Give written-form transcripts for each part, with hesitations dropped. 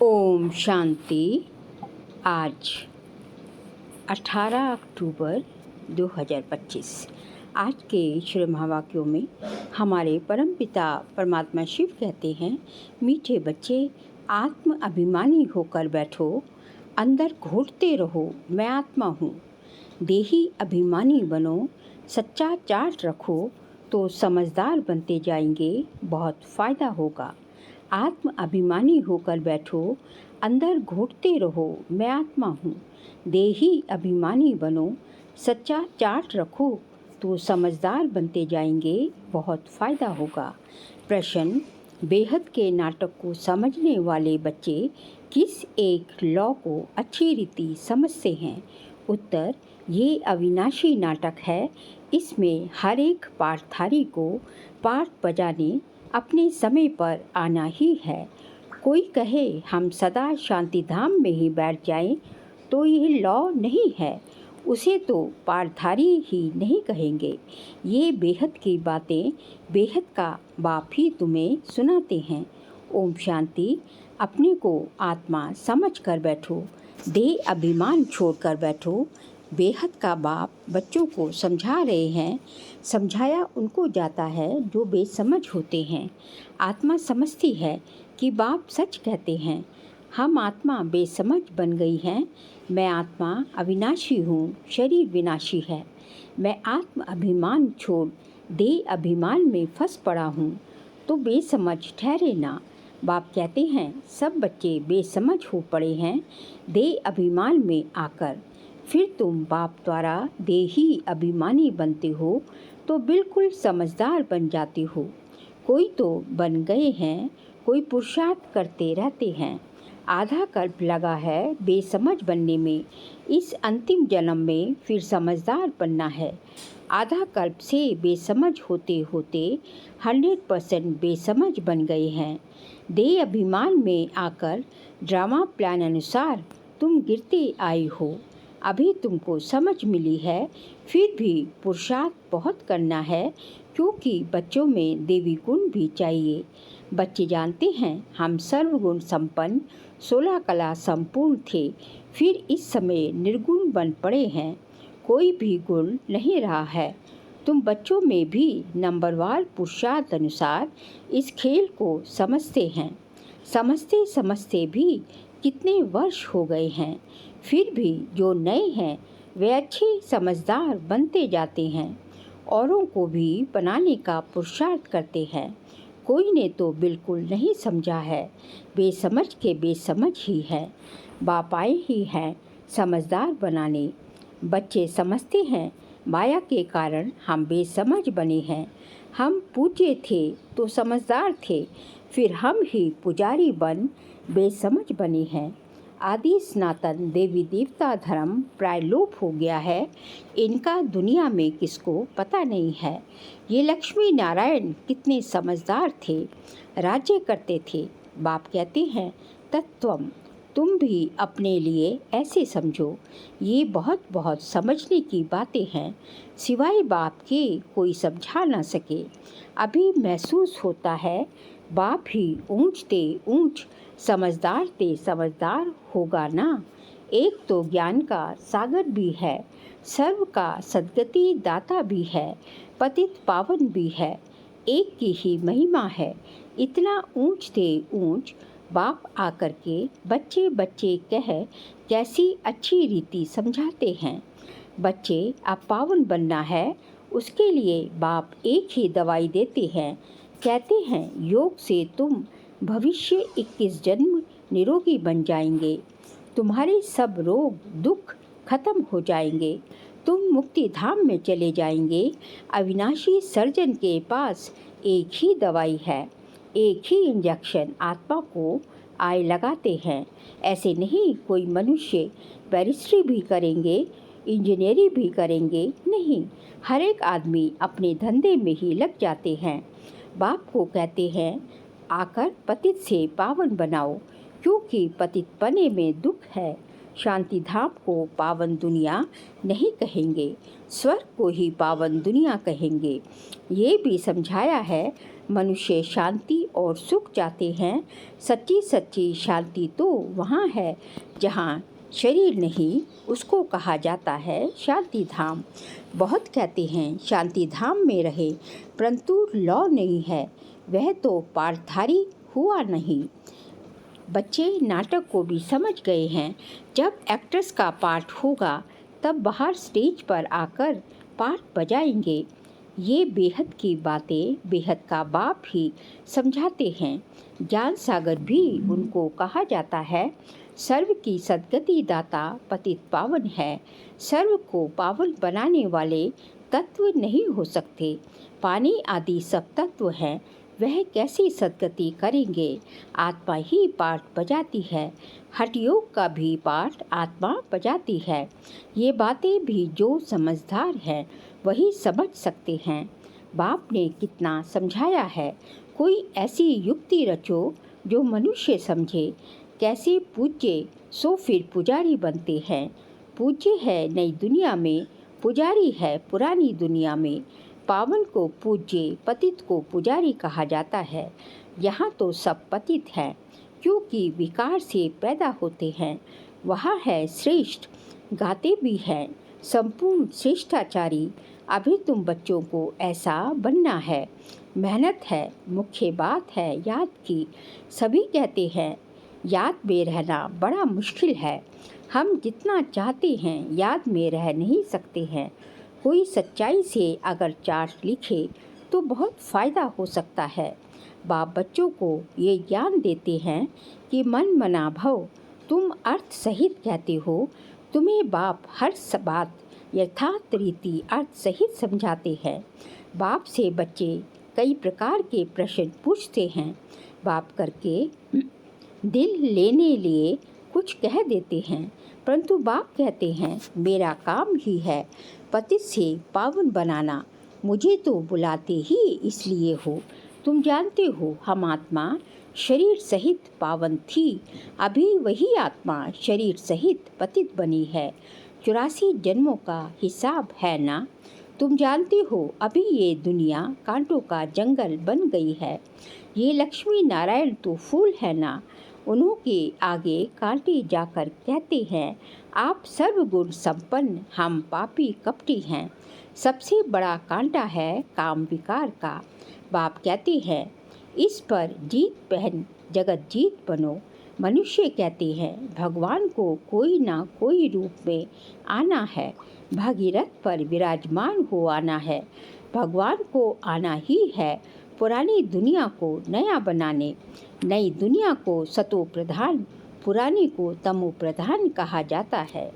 ओम शांति। आज 18 अक्टूबर 2025। आज के श्री महावाक्यों में हमारे परमपिता परमात्मा शिव कहते हैं, मीठे बच्चे आत्म अभिमानी होकर बैठो, अंदर घोटते रहो मैं आत्मा हूँ। देही अभिमानी बनो, सच्चा चार्ट रखो तो समझदार बनते जाएंगे, बहुत फ़ायदा होगा। आत्म अभिमानी होकर बैठो, अंदर घोटते रहो मैं आत्मा हूँ। देही अभिमानी बनो, सच्चा चार्ट रखो तो समझदार बनते जाएंगे, बहुत फ़ायदा होगा। प्रश्न: बेहद के नाटक को समझने वाले बच्चे किस एक लॉ को अच्छी रीति समझते हैं? उत्तर: ये अविनाशी नाटक है। इसमें हर एक पाठधारी को पाठ बजाने अपने समय पर आना ही है। कोई कहे हम सदा शांति धाम में ही बैठ जाएं, तो यह लॉ नहीं है, उसे तो पाठधारी ही नहीं कहेंगे। ये बेहद की बातें बेहद का बाप ही तुम्हें सुनाते हैं। ओम शांति। अपने को आत्मा समझ कर बैठो, देह अभिमान छोड़कर बैठो। बेहद का बाप बच्चों को समझा रहे हैं। समझाया उनको जाता है जो बेसमझ होते हैं। आत्मा समझती है कि बाप सच कहते हैं। हम आत्मा बेसमझ बन गई हैं। मैं आत्मा अविनाशी हूँ, शरीर विनाशी है। मैं आत्म अभिमान छोड़ देह अभिमान में फंस पड़ा हूँ, तो बेसमझ ठहरे ना। बाप कहते हैं सब बच्चे बेसमझ हो पड़े हैं देह अभिमान में आकर। फिर तुम बाप द्वारा देही अभिमानी बनते हो तो बिल्कुल समझदार बन जाते हो। कोई तो बन गए हैं, कोई पुरुषार्थ करते रहते हैं। आधा कल्प लगा है बेसमझ बनने में, इस अंतिम जन्म में फिर समझदार बनना है। आधा कल्प से बेसमझ होते होते 100% बेसमझ बन गए हैं। देह अभिमान में आकर ड्रामा प्लान अनुसार तुम गिरते आए हो। अभी तुमको समझ मिली है, फिर भी पुरुषार्थ बहुत करना है, क्योंकि बच्चों में देवी गुण भी चाहिए। बच्चे जानते हैं हम सर्वगुण संपन्न 16 कला संपूर्ण थे, फिर इस समय निर्गुण बन पड़े हैं, कोई भी गुण नहीं रहा है। तुम बच्चों में भी नंबरवार पुरुषार्थ अनुसार इस खेल को समझते हैं। समझते समझते भी कितने वर्ष हो गए हैं, फिर भी जो नए हैं वे अच्छे समझदार बनते जाते हैं, औरों को भी बनाने का पुरुषार्थ करते हैं। कोई ने तो बिल्कुल नहीं समझा है, बेसमझ के बेसमझ ही है। बाप आए ही हैं समझदार बनाने। बच्चे समझते हैं माया के कारण हम बेसमझ बने हैं। हम पूज्य थे तो समझदार थे, फिर हम ही पुजारी बन बेसमझ बने हैं। आदि सनातन देवी देवता धर्म प्राय लोप हो गया है। इनका दुनिया में किसको पता नहीं है। ये लक्ष्मी नारायण कितने समझदार थे, राज्य करते थे। बाप कहते हैं तत्वम, तुम भी अपने लिए ऐसे समझो। ये बहुत बहुत समझने की बातें हैं, सिवाय बाप के कोई समझा ना सके। अभी महसूस होता है बाप ही ऊंच ते ऊंच, समझदार ते समझदार होगा ना। एक तो ज्ञान का सागर भी है, सर्व का सद्गति दाता भी है, पतित पावन भी है। एक की ही महिमा है, इतना ऊंच ते ऊंच। बाप आकर के बच्चे बच्चे कह कैसी अच्छी रीति समझाते हैं। बच्चे अब पावन बनना है, उसके लिए बाप एक ही दवाई देते हैं। कहते हैं योग से तुम भविष्य 21 जन्म निरोगी बन जाएंगे। तुम्हारे सब रोग दुख खत्म हो जाएंगे। तुम मुक्ति धाम में चले जाएंगे। अविनाशी सर्जन के पास एक ही दवाई है, एक ही इंजेक्शन आत्मा को आए लगाते हैं। ऐसे नहीं कोई मनुष्य बैरिस्ट्री भी करेंगे, इंजीनियरिंग भी करेंगे, नहीं। हर एक आदमी अपने धंधे में ही लग जाते हैं। बाप को कहते हैं आकर पतित से पावन बनाओ, क्योंकि पतित पने में दुख है। शांति धाम को पावन दुनिया नहीं कहेंगे, स्वर्ग को ही पावन दुनिया कहेंगे। ये भी समझाया है मनुष्य शांति और सुख चाहते हैं। सच्ची सच्ची शांति तो वहाँ है जहाँ शरीर नहीं, उसको कहा जाता है शांति धाम। बहुत कहते हैं शांति धाम में रहे, परंतु लौ नहीं है, वह तो पाठधारी हुआ नहीं। बच्चे नाटक को भी समझ गए हैं। जब एक्ट्रेस का पाठ होगा तब बाहर स्टेज पर आकर पाठ बजाएंगे। ये बेहद की बातें बेहद का बाप ही समझाते हैं। ज्ञान सागर भी उनको कहा जाता है। सर्व की सद्गति दाता पतित पावन है। सर्व को पावन बनाने वाले तत्व नहीं हो सकते। पानी आदि सब तत्व हैं, वह कैसी सद्गति करेंगे। आत्मा ही पाठ बजाती है। हठ योग का भी पाठ आत्मा बजाती है। ये बातें भी जो समझदार हैं वही समझ सकते हैं। बाप ने कितना समझाया है। कोई ऐसी युक्ति रचो जो मनुष्य समझे। कैसे पूज्य सो फिर पुजारी बनते हैं। पूज्य है नई दुनिया में, पुजारी है पुरानी दुनिया में। पावन को पूज्य, पतित को पुजारी कहा जाता है। यहाँ तो सब पतित हैं, क्योंकि विकार से पैदा होते हैं। वहाँ है श्रेष्ठ, गाते भी हैं संपूर्ण श्रेष्ठाचारी। अभी तुम बच्चों को ऐसा बनना है। मेहनत है, मुख्य बात है याद की। सभी कहते हैं याद में रहना बड़ा मुश्किल है। हम जितना चाहते हैं याद में रह नहीं सकते हैं। कोई सच्चाई से अगर चार्ट लिखे तो बहुत फ़ायदा हो सकता है। बाप बच्चों को ये ज्ञान देते हैं कि मन मना भव, तुम अर्थ सहित कहते हो। तुम्हें बाप हर बात यथार्थ रीति अर्थ सहित समझाते हैं। बाप से बच्चे कई प्रकार के प्रश्न पूछते हैं। बाप करके दिल लेने लिए कुछ कह देते हैं, परंतु बाप कहते हैं मेरा काम ही है पतित से पावन बनाना। मुझे तो बुलाते ही इसलिए हो। तुम जानते हो हम आत्मा शरीर सहित पावन थी, अभी वही आत्मा शरीर सहित पतित बनी है। 84 जन्मों का हिसाब है ना। तुम जानते हो अभी ये दुनिया कांटों का जंगल बन गई है। ये लक्ष्मी नारायण तो फूल है ना। उन्हों के आगे कांटे जाकर कहते हैं आप सर्वगुण संपन्न, हम पापी कपटी हैं। सबसे बड़ा कांटा है काम विकार का। बाप कहते हैं इस पर जीत पहन जगत जीत बनो। मनुष्य कहते हैं भगवान को कोई ना कोई रूप में आना है, भागीरथ पर विराजमान हो आना है। भगवान को आना ही है पुरानी दुनिया को नया बनाने। नई दुनिया को सतो प्रधान, पुरानी को तमो प्रधान कहा जाता है।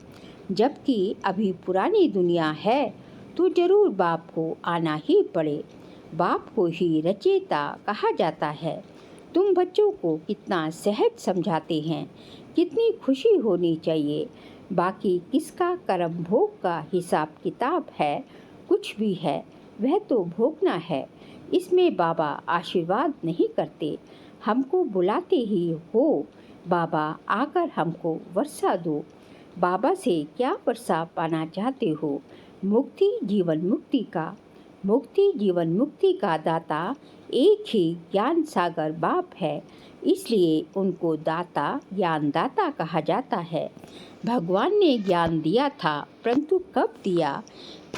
जबकि अभी पुरानी दुनिया है तो जरूर बाप को आना ही पड़े। बाप को ही रचयिता कहा जाता है। तुम बच्चों को कितना सहज समझाते हैं, कितनी खुशी होनी चाहिए। बाकी किसका कर्म भोग का हिसाब किताब है, कुछ भी है वह तो भोगना है। इसमें बाबा आशीर्वाद नहीं करते, हमको बुलाते ही हो बाबा आकर हमको वर्षा दो। बाबा से क्या वर्षा पाना चाहते हो? मुक्ति जीवन मुक्ति का। मुक्ति जीवन मुक्ति का दाता एक ही ज्ञान सागर बाप है, इसलिए उनको दाता ज्ञानदाता कहा जाता है। भगवान ने ज्ञान दिया था, परंतु कब दिया,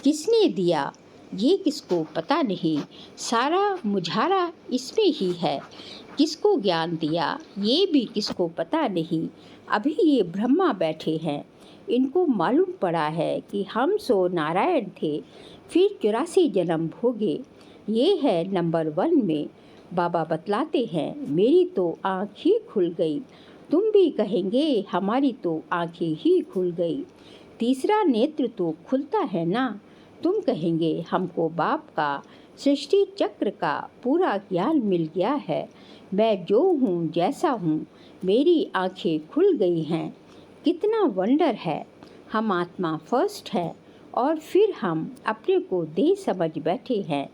किसने दिया, ये किसको पता नहीं। सारा मुझारा इसमें ही है। किसको ज्ञान दिया ये भी किसको पता नहीं। अभी ये ब्रह्मा बैठे हैं, इनको मालूम पड़ा है कि हम सो नारायण थे, फिर 84 जन्म भोगे। ये है नंबर 1 में। बाबा बतलाते हैं मेरी तो आँख ही खुल गई। तुम भी कहेंगे हमारी तो आँखें ही खुल गई। तीसरा नेत्र तो खुलता है ना। तुम कहेंगे हमको बाप का सृष्टि चक्र का पूरा ज्ञान मिल गया है। मैं जो हूँ जैसा हूँ, मेरी आँखें खुल गई हैं। कितना वंडर है। हम आत्मा फर्स्ट है और फिर हम अपने को देह समझ बैठे हैं।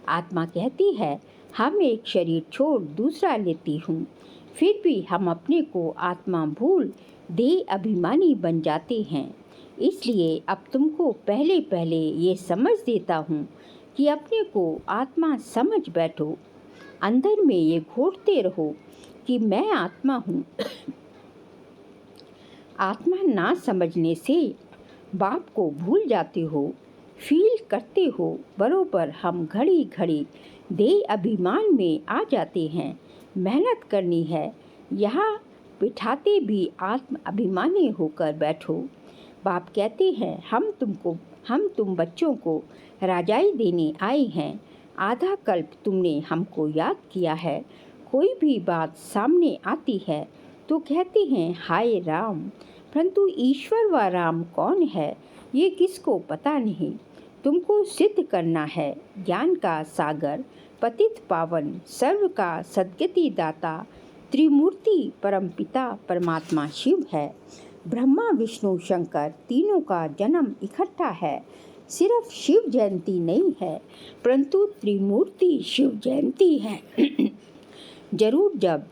आत्मा कहती है हम एक शरीर छोड़ दूसरा लेती हूँ, फिर भी हम अपने को आत्मा भूल देह अभिमानी बन जाते हैं। इसलिए अब तुमको पहले पहले ये समझ देता हूँ कि अपने को आत्मा समझ बैठो। अंदर में ये घोटते रहो कि मैं आत्मा हूँ। आत्मा ना समझने से बाप को भूल जाते हो, फील करते हो बरोबर हम घड़ी घड़ी देह अभिमान में आ जाते हैं। मेहनत करनी है, यहाँ बिठाते भी आत्म अभिमानी होकर बैठो। बाप कहते हैं हम तुम बच्चों को राजाई देने आए हैं। आधा कल्प तुमने हमको याद किया है। कोई भी बात सामने आती है तो कहते हैं हाय राम, परंतु ईश्वर व राम कौन है ये किसको पता नहीं। तुमको सिद्ध करना है ज्ञान का सागर, पतित पावन, सर्व का सद्गति दाता, त्रिमूर्ति परमपिता परमात्मा शिव है। ब्रह्मा विष्णु शंकर तीनों का जन्म इकट्ठा है। सिर्फ शिव जयंती नहीं है, परंतु त्रिमूर्ति शिव जयंती है। जरूर जब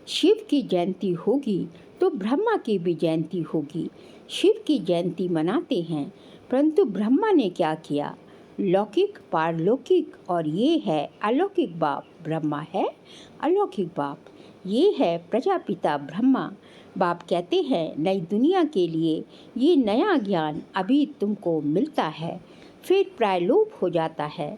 शिव की जयंती होगी तो ब्रह्मा की भी जयंती होगी। शिव की जयंती मनाते हैं, परंतु ब्रह्मा ने क्या किया? लौकिक, पारलौकिक और ये है अलौकिक बाप। ब्रह्मा है अलौकिक बाप, ये है प्रजापिता ब्रह्मा। बाप कहते हैं नई दुनिया के लिए ये नया ज्ञान अभी तुमको मिलता है, फिर प्रायलोप हो जाता है।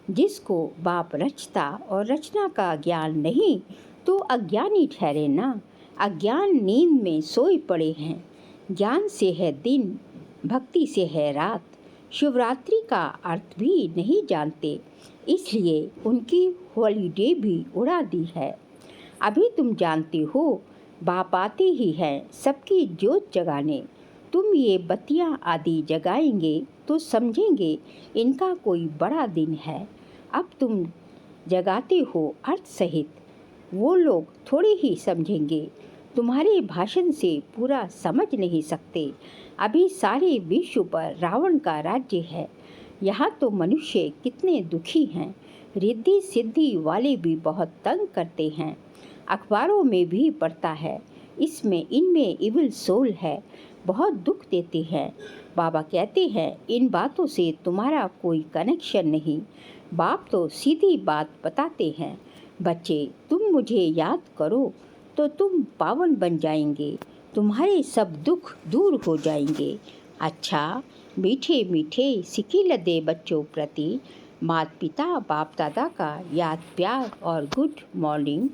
जिसको बाप रचता और रचना का ज्ञान नहीं तो अज्ञानी ठहरे ना। अज्ञान नींद में सोए पड़े हैं। ज्ञान से है दिन, भक्ति से है रात। शिवरात्रि का अर्थ भी नहीं जानते, इसलिए उनकी हॉलीडे भी उड़ा दी है। अभी तुम जानते हो बाप आते ही हैं सबकी ज्योत जगाने। तुम ये बत्तियाँ आदि जगाएंगे तो समझेंगे इनका कोई बड़ा दिन है। अब तुम जगाते हो अर्थ सहित, वो लोग थोड़े ही समझेंगे। तुम्हारे भाषण से पूरा समझ नहीं सकते। अभी सारे विश्व पर रावण का राज्य है। यहाँ तो मनुष्य कितने दुखी हैं। रिद्धि सिद्धि वाले भी बहुत तंग करते हैं। अखबारों में भी पढ़ता है इनमें इविल सोल है, बहुत दुख देते हैं। बाबा कहते हैं इन बातों से तुम्हारा कोई कनेक्शन नहीं। बाप तो सीधी बात बताते हैं, बच्चे तुम मुझे याद करो तो तुम पावन बन जाएंगे, तुम्हारे सब दुख दूर हो जाएंगे। अच्छा, मीठे मीठे सिकी लदे बच्चों प्रति माता पिता बाप दादा का याद प्यार और गुड मॉर्निंग।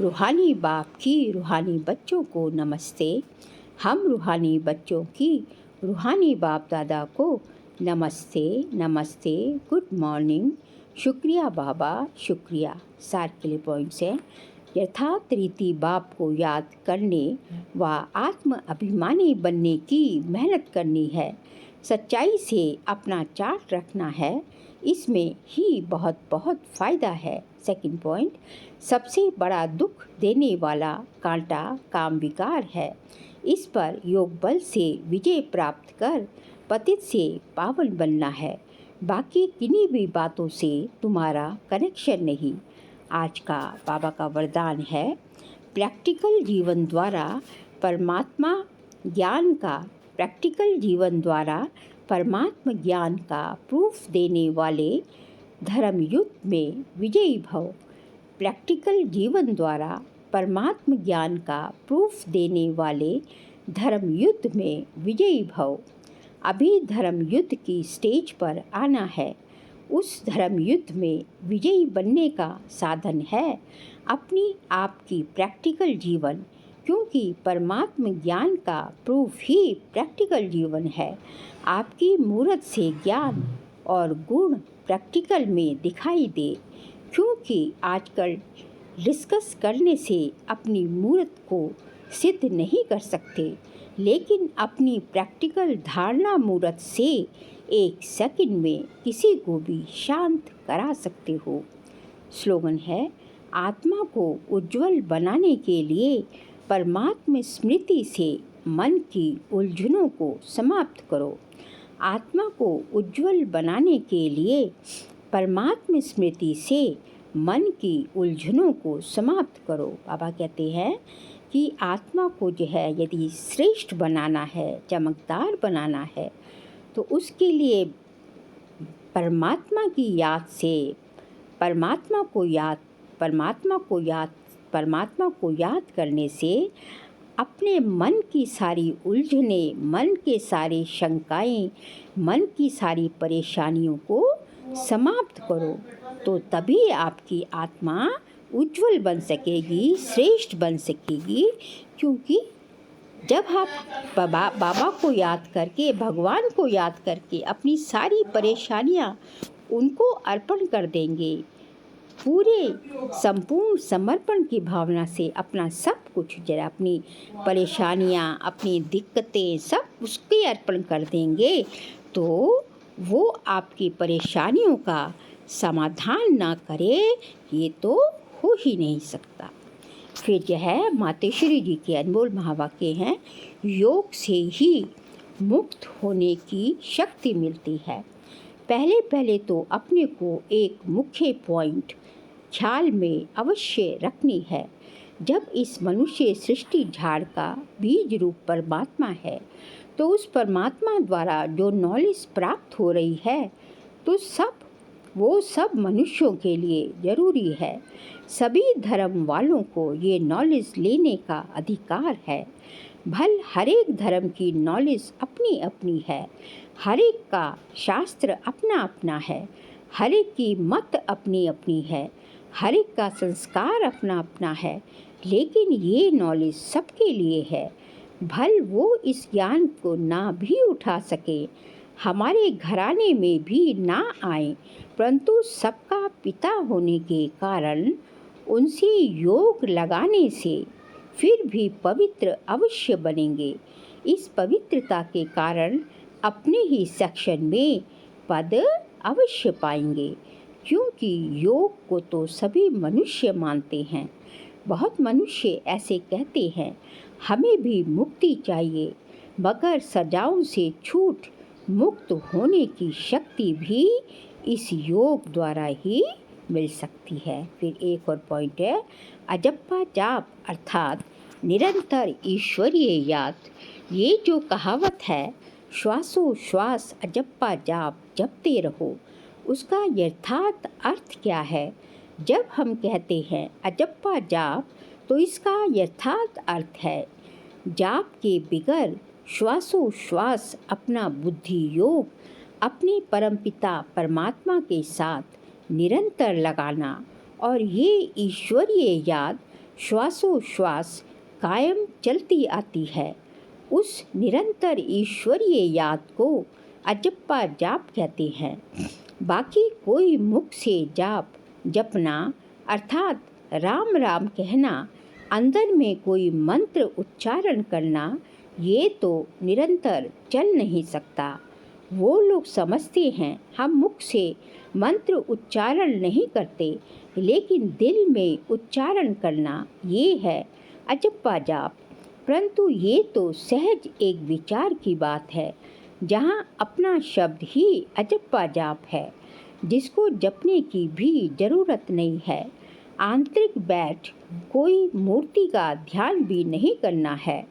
रूहानी बाप की रूहानी बच्चों को नमस्ते। हम रूहानी बच्चों की रूहानी बाप दादा को नमस्ते नमस्ते, गुड मॉर्निंग। शुक्रिया बाबा, शुक्रिया। सार के लिए पॉइंट्स हैं। यथार्थ रीति बाप को याद करने व आत्म अभिमानी बनने की मेहनत करनी है। सच्चाई से अपना चार्ट रखना है, इसमें ही बहुत बहुत फ़ायदा है। सेकंड पॉइंट, सबसे बड़ा दुख देने वाला कांटा काम विकार है। इस पर योग बल से विजय प्राप्त कर पतित से पावन बनना है। बाकी किन्हीं भी बातों से तुम्हारा कनेक्शन नहीं। आज का बाबा का वरदान है प्रैक्टिकल जीवन द्वारा परमात्मा ज्ञान का प्रूफ देने वाले धर्म युद्ध में विजयी भव। प्रैक्टिकल जीवन द्वारा परमात्मा ज्ञान का प्रूफ देने वाले धर्म युद्ध में विजयी भव। अभी धर्म युद्ध की स्टेज पर आना है। उस धर्म युद्ध में विजयी बनने का साधन है अपनी आप की प्रैक्टिकल जीवन, क्योंकि परमात्मा ज्ञान का प्रूफ ही प्रैक्टिकल जीवन है। आपकी मूर्त से ज्ञान और गुण प्रैक्टिकल में दिखाई दे, क्योंकि आजकल डिस्कस करने से अपनी मूर्त को सिद्ध नहीं कर सकते, लेकिन अपनी प्रैक्टिकल धारणा मूर्त से एक सेकंड में किसी को भी शांत करा सकते हो। स्लोगन है, आत्मा को उज्जवल बनाने के लिए परमात्मा स्मृति से मन की उलझनों को समाप्त करो। आत्मा को उज्जवल बनाने के लिए परमात्मा स्मृति से मन की उलझनों को समाप्त करो। बाबा कहते हैं कि आत्मा को जो है यदि श्रेष्ठ बनाना है, चमकदार बनाना है, तो उसके लिए परमात्मा की याद से परमात्मा को याद परमात्मा को याद परमात्मा को याद करने से अपने मन की सारी उलझने, मन के सारी शंकाएं, मन की सारी परेशानियों को समाप्त करो, तो तभी आपकी आत्मा उज्जवल बन सकेगी, श्रेष्ठ बन सकेगी। क्योंकि जब आप बाबा को याद करके, भगवान को याद करके अपनी सारी परेशानियां उनको अर्पण कर देंगे, पूरे संपूर्ण समर्पण की भावना से अपना सब कुछ, जरा अपनी परेशानियां, अपनी दिक्कतें सब उसके अर्पण कर देंगे, तो वो आपकी परेशानियों का समाधान ना करे, ये तो हो ही नहीं सकता। फिर जो है मातेश्वरी जी के अनमोल महावाक्य हैं, योग से ही मुक्त होने की शक्ति मिलती है। पहले पहले तो अपने को एक मुख्य पॉइंट ख्याल में अवश्य रखनी है। जब इस मनुष्य सृष्टि झाड़ का बीज रूप परमात्मा है, तो उस परमात्मा द्वारा जो नॉलेज प्राप्त हो रही है, तो वो सब मनुष्यों के लिए ज़रूरी है। सभी धर्म वालों को ये नॉलेज लेने का अधिकार है। हर एक धर्म की नॉलेज अपनी अपनी है, हर एक का शास्त्र अपना अपना है, हर एक की मत अपनी अपनी है, हर एक का संस्कार अपना अपना है, लेकिन ये नॉलेज सबके लिए है। वो इस ज्ञान को ना भी उठा सके, हमारे घराने में भी ना आए, परंतु सबका पिता होने के कारण उनसे योग लगाने से फिर भी पवित्र अवश्य बनेंगे। इस पवित्रता के कारण अपने ही सेक्शन में पद अवश्य पाएंगे, क्योंकि योग को तो सभी मनुष्य मानते हैं। बहुत मनुष्य ऐसे कहते हैं, हमें भी मुक्ति चाहिए, मगर सजाओं से छूट मुक्त होने की शक्ति भी इस योग द्वारा ही मिल सकती है। फिर एक और पॉइंट है, अजप्पा जाप अर्थात निरंतर ईश्वरीय याद। ये जो कहावत है, श्वासोश्वास अजप्पा जाप जपते रहो, उसका यथार्थ अर्थ क्या है? जब हम कहते हैं अजप्पा जाप, तो इसका यथार्थ अर्थ है जाप के बिगर श्वासोश्वास अपना बुद्धि योग अपने परमपिता परमात्मा के साथ निरंतर लगाना, और ये ईश्वरीय याद श्वासोश्वास कायम चलती आती है। उस निरंतर ईश्वरीय याद को अजप्पा जाप कहते हैं। बाकी कोई मुख से जाप जपना अर्थात राम राम कहना, अंदर में कोई मंत्र उच्चारण करना, ये तो निरंतर चल नहीं सकता। वो लोग समझते हैं हम मुख से मंत्र उच्चारण नहीं करते, लेकिन दिल में उच्चारण करना ये है अजप्पा जाप। परंतु ये तो सहज एक विचार की बात है, जहाँ अपना शब्द ही अजप्पा जाप है, जिसको जपने की भी ज़रूरत नहीं है। आंतरिक बैठ कोई मूर्ति का ध्यान भी नहीं करना है,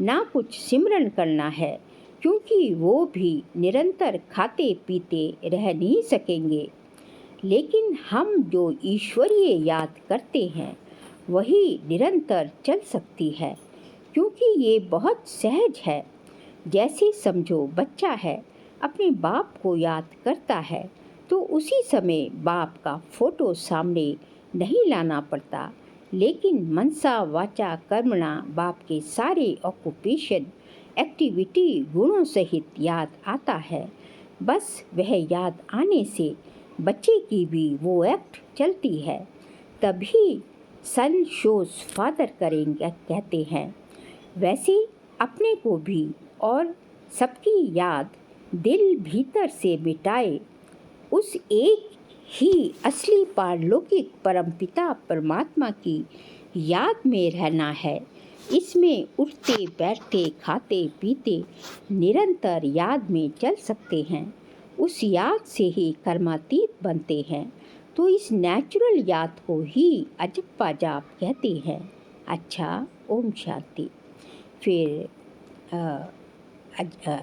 ना कुछ सिमरन करना है, क्योंकि वो भी निरंतर खाते पीते रह नहीं सकेंगे। लेकिन हम जो ईश्वरीय याद करते हैं, वही निरंतर चल सकती है, क्योंकि ये बहुत सहज है। जैसे समझो बच्चा है, अपने बाप को याद करता है, तो उसी समय बाप का फोटो सामने नहीं लाना पड़ता, लेकिन मनसा वाचा कर्मणा बाप के सारे ऑक्यूपेशन एक्टिविटी गुणों सहित याद आता है। बस वह याद आने से बच्चे की भी वो एक्ट चलती है। तभी सन शोज फादर करेंगे कहते हैं। वैसे अपने को भी और सबकी याद दिल भीतर से मिटाए, उस एक ही असली पारलौकिक परमपिता परमात्मा की याद में रहना है। इसमें उठते बैठते खाते पीते निरंतर याद में चल सकते हैं। उस याद से ही कर्मातीत बनते हैं, तो इस नेचुरल याद को ही अजप्पा जाप कहते हैं। अच्छा, ओम शांति। फिर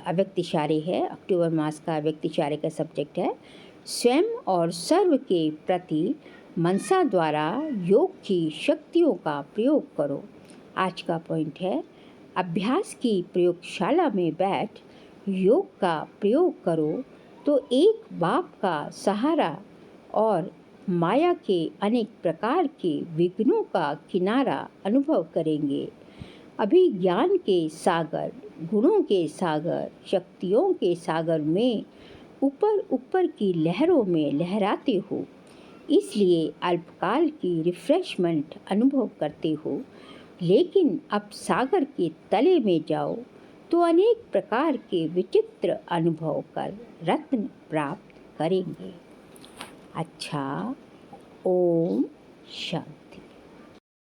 अव्यक्त इशारे है, अक्टूबर मास का अव्यक्त इशारे का सब्जेक्ट है। स्वयं और सर्व के प्रति मनसा द्वारा योग की शक्तियों का प्रयोग करो। आज का पॉइंट है, अभ्यास की प्रयोगशाला में बैठ योग का प्रयोग करो तो एक बाप का सहारा और माया के अनेक प्रकार के विघ्नों का किनारा अनुभव करेंगे। अभी ज्ञान के सागर, गुणों के सागर, शक्तियों के सागर में ऊपर ऊपर की लहरों में लहराते हो, इसलिए अल्पकाल की रिफ्रेशमेंट अनुभव करते हो। लेकिन अब सागर के तले में जाओ तो अनेक प्रकार के विचित्र अनुभव कर रत्न प्राप्त करेंगे। अच्छा, ओम शांति।